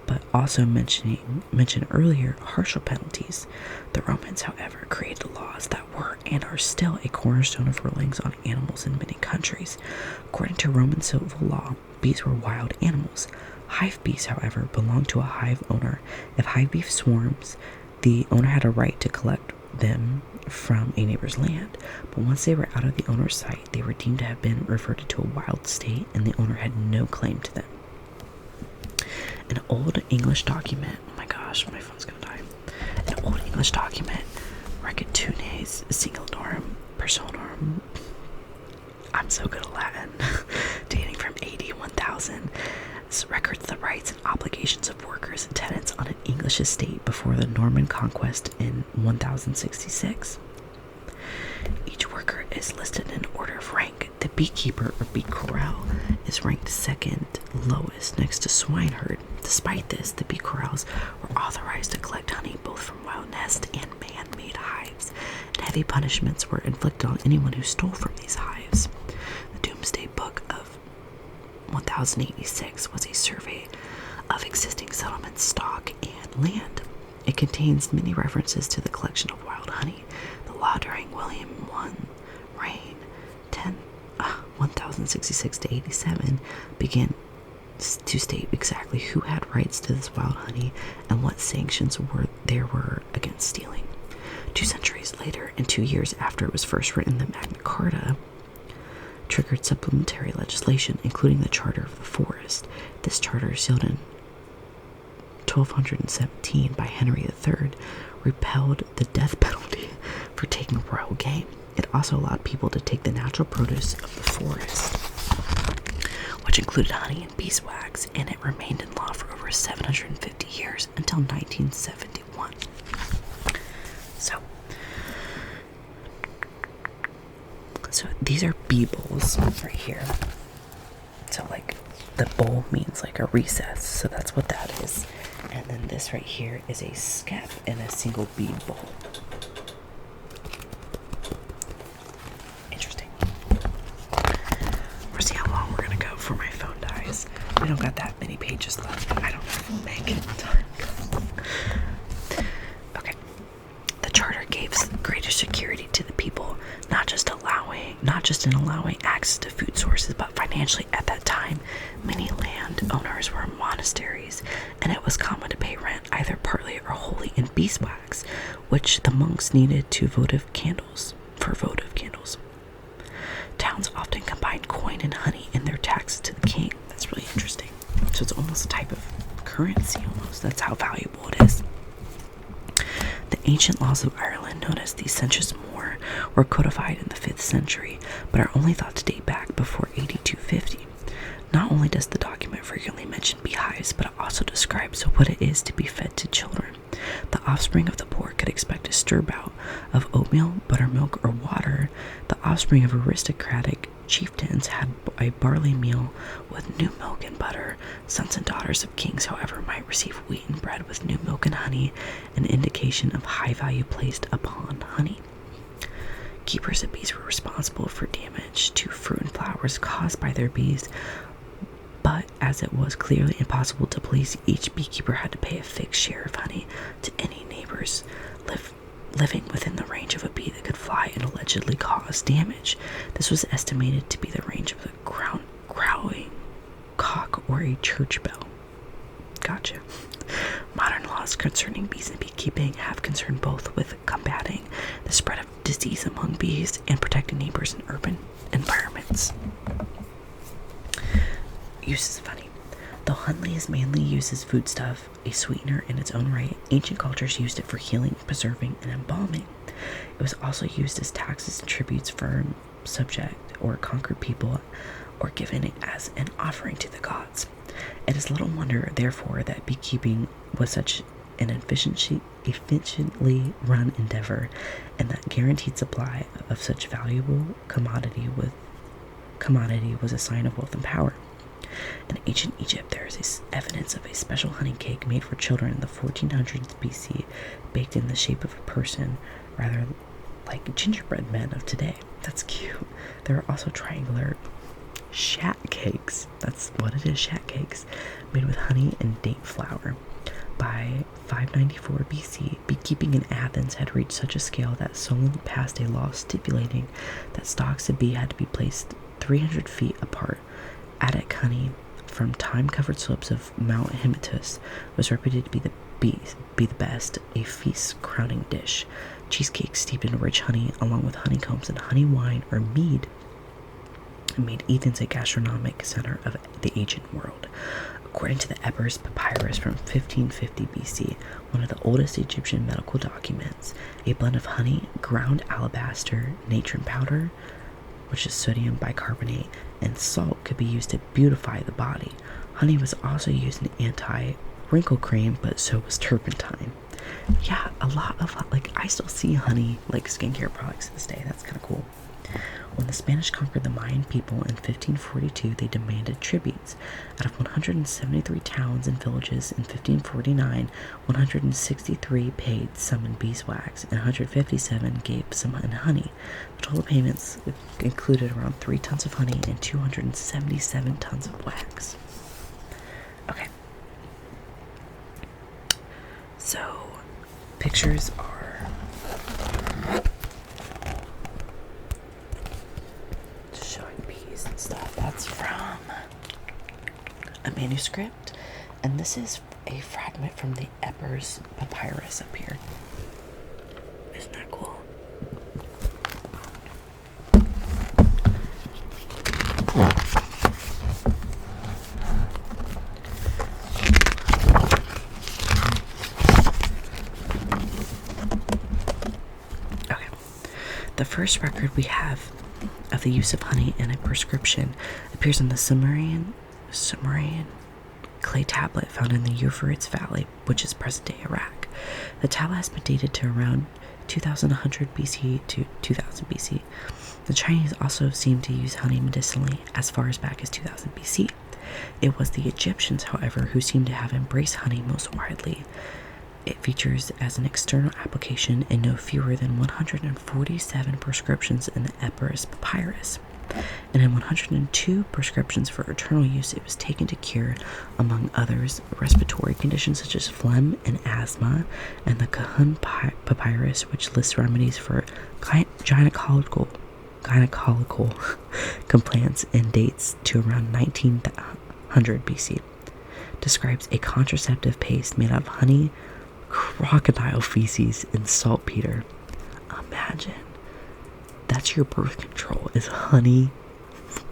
but also mention earlier harsher penalties. The Romans, however, created laws that were and are still a cornerstone of rulings on animals in many countries. According to Roman civil law, bees were wild animals. Hive bees, however, belonged to a hive owner. If hive bee swarms, the owner had a right to collect them from a neighbor's land, but once they were out of the owner's sight, they were deemed to have been reverted to a wild state, and the owner had no claim to them. An old English document, oh my gosh, my phone's gonna die. An old English document, Recitunes Singularum Personarum, I'm so good at Latin, dating from AD 1000, records the rights and obligations of workers and tenants on an English estate before the Norman conquest in 1066. Each worker is listed in order of rank. The beekeeper, or beecorral, is ranked second lowest next to swineherd. Despite this, the beecorrals were authorized to collect honey both from wild nests and man-made hives, and heavy punishments were inflicted on anyone who stole from these hives. The Doomsday Book of 1086 was a survey of existing settlements, stock, and land. It contains many references to the collection of wild honey. The law during William I's reign, 1066 to 87, began to state exactly who had rights to this wild honey and what sanctions there were against stealing. 2 centuries later, and 2 years after it was first written, the Magna Carta triggered supplementary legislation, including the Charter of the Forest. This charter, sealed in 1217 by Henry III, repelled the death penalty for taking royal game. It also allowed people to take the natural produce of the forest, which included honey and beeswax, and it remained in law for over 750 years until 1971. So these are bee bowls right here. So like the bowl means like a recess, so that's what that is. And then this right here is a skep in a single bead bowl. Interesting. We'll see how long we're gonna go before my phone dies. We don't got that many pages left. I don't know if we'll make it in time. Okay. The charter gave greater security to the people, not just in allowing access to food sources, but financially. At that time, many landowners were monasteries, and it was common to pay rent either partly or wholly in beeswax, which the monks needed for votive candles. Towns often combined coin and honey in their taxes to the king. That's really interesting. So it's almost a type of currency almost. That's how valuable it is. The ancient laws of Ireland, known as the Senchus Mór, were codified in the 5th century, but are only thought to date back before AD 250. Not only does the document frequently mention beehives, but it also describes what it is to be fed to children. The offspring of the poor could expect a stir-bout of oatmeal, buttermilk, or water. The offspring of aristocratic chieftains had a barley meal with new milk and butter. Sons and daughters of kings, however, might receive wheaten bread with new milk and honey, an indication of high value placed upon honey. Keepers of bees were responsible for damage to fruit and flowers caused by their bees, but as it was clearly impossible to police, each beekeeper had to pay a fixed share of honey to any neighbors living within the range of a bee that could fly and allegedly cause damage. This was estimated to be the range of a crowing cock or a church bell. Gotcha. Modern laws concerning bees and beekeeping have concerned both with combating the spread of disease among bees and protecting neighbors in urban environments. Uses of honey. Though honey is mainly used as foodstuff, a sweetener in its own right, ancient cultures used it for healing, preserving, and embalming. It was also used as taxes and tributes for subject or conquered people, or given it as an offering to the gods. It is little wonder, therefore, that beekeeping was such an efficiently run endeavor, and that guaranteed supply of such valuable commodity was a sign of wealth and power. In ancient Egypt, there is evidence of a special honey cake made for children in the 1400s BC, baked in the shape of a person, rather like gingerbread men of today. That's cute. There are also triangular shat cakes. That's what it is, shat cakes, made with honey and date flour. By 594 BC, beekeeping in Athens had reached such a scale that Solon passed a law stipulating that stalks of bee had to be placed 300 feet apart. Attic honey from time-covered slopes of Mount Hymettus was reputed to be the best, a feast-crowning dish. Cheesecakes steeped in rich honey, along with honeycombs and honey wine or mead, made Athens a gastronomic center of the ancient world. According to the Epirus Papyrus from 1550 BC, one of the oldest Egyptian medical documents, a blend of honey, ground alabaster, natron powder, which is sodium bicarbonate, and salt could be used to beautify the body. Honey was also used in anti-wrinkle cream, but so was turpentine. Yeah, a lot of, I still see honey, skincare products to this day. That's kind of cool. When the Spanish conquered the Mayan people in 1542, they demanded tributes. Out of 173 towns and villages in 1549, 163 paid some in beeswax, and 157 gave some in honey. The total payments included around 3 tons of honey and 277 tons of wax. Okay. So, pictures are showing bees and stuff. That's from a manuscript, and this is a fragment from the Epirus Papyrus up here. Isn't that cool? Okay. The first record we have of the use of honey in a prescription appears in the Sumerian clay tablet found in the Euphrates Valley, which is present-day Iraq. The tablet has been dated to around 2100 BC to 2000 BC. The Chinese also seem to use honey medicinally as far as back as 2000 BC. It was the Egyptians, however, who seem to have embraced honey most widely. It features as an external application in no fewer than 147 prescriptions in the Epirus Papyrus, and in 102 prescriptions for internal use. It was taken to cure, among others, respiratory conditions such as phlegm and asthma, and the Kahun Papyrus, which lists remedies for gynecological complaints and dates to around 1900 BC, describes a contraceptive paste made out of honey, crocodile feces, and saltpeter. Imagine that's your birth control, is honey,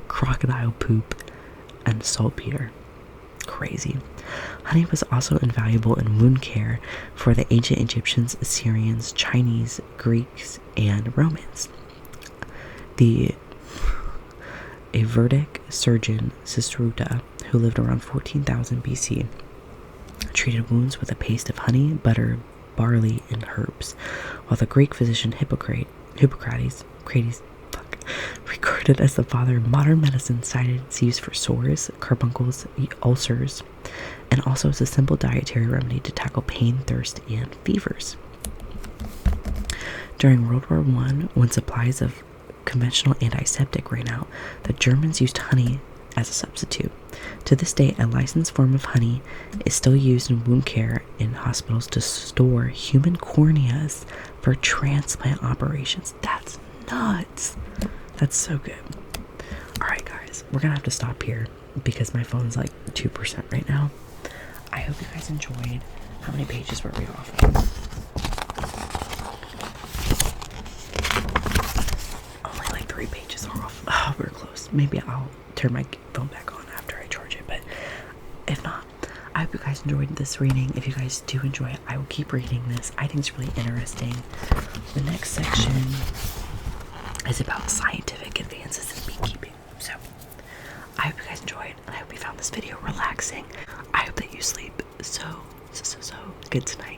crocodile poop, and saltpeter. Crazy. Honey was also invaluable in wound care for the ancient Egyptians, Assyrians, Chinese, Greeks, and Romans. A Vedic surgeon, Siddhartha, who lived around 14,000 BC, treated wounds with a paste of honey, butter, barley, and herbs, while the Greek physician Hippocrates, recorded as the father of modern medicine, cited its use for sores, carbuncles, ulcers, and also as a simple dietary remedy to tackle pain, thirst, and fevers. During World War I, when supplies of conventional antiseptic ran out, the Germans used honey as a substitute. To this day, a licensed form of honey is still used in wound care in hospitals to store human corneas for transplant operations. That's nuts. That's so good. Alright guys, we're gonna have to stop here because my phone's like 2% right now. I hope you guys enjoyed. How many pages were we off? Only like 3 pages off. Oh, we're close. Maybe I'll turn my phone back on after I charge it, but if not, I hope you guys enjoyed this reading. If you guys do enjoy it, I will keep reading this. I think it's really interesting. The next section is about scientific advances in beekeeping. So, I hope you guys enjoyed, and I hope you found this video relaxing. I hope that you sleep so good tonight.